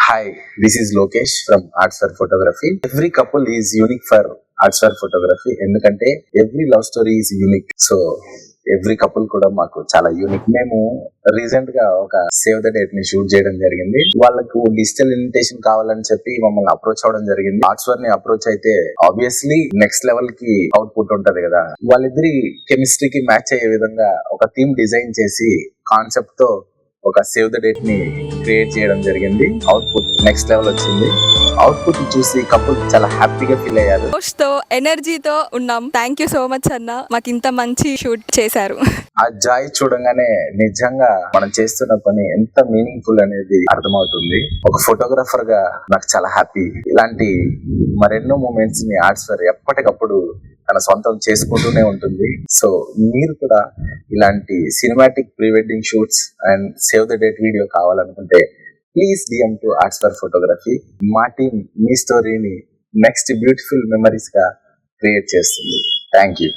Hi, this is Lokesh from Arts for Photography. Every couple is unique for Arts for Photography. ఎందుకంటే every love story is unique. So every couple కూడా మాకు చాలా unique. మేము recent గా ఒక save the date ని shoot చేయడం జరిగింది. వాళ్ళకు డిజిటల్ ఇన్విటేషన్ కావాలని చెప్పి మమ్మల్ని అప్రోచ్ అవ్వడం జరిగింది. ఆర్ట్స్వర్ ని అప్రోచ్ అయితే ఆబ్వియస్లీ నెక్స్ట్ లెవెల్ కి అవుట్పుట్ ఉంటది కదా. వాళ్ళిద్దరి కెమిస్ట్రీకి మ్యాచ్ అయ్యే విధంగా ఒక థీమ్ డిజైన్ చేసి కాన్సెప్ట్ తో ఒక సేవ్ ద డేట్ ని క్రియేట్ చేయడం జరిగింది. అవుట్పుట్ నెక్స్ట్ లెవెల్ వచ్చింది. అవుట్పుట్ చూసి కపుల్ చాలా హ్యాపీగా ఫీల్ అయ్యారు. తో ఎనర్జీతో ఉన్నాం. థ్యాంక్ యూ సో మచ్ అన్న, మాకు ఇంత మంచి షూట్ చేశారు. ఆ జాయ్ చూడంగానే నిజంగా మనం చేస్తున్న పని ఎంత మీనింగ్ఫుల్ అనేది అర్థమవుతుంది. ఒక ఫోటోగ్రాఫర్ గా నాకు చాలా హ్యాపీ. ఇలాంటి మరెన్నో మూమెంట్స్ ని ఆర్ట్స్ ఫర్ ఎప్పటికప్పుడు తన సొంతం చేసుకుంటూనే ఉంటుంది. సో మీరు కూడా ఇలాంటి cinematic pre wedding shoots and save the date video కావాలనుకుంటే please DM to arts for photography. మా టీం మీ స్టోరీని నెక్స్ట్ బ్యూటిఫుల్ మెమరీస్ గా క్రియేట్ చేస్తుంది. Thank you.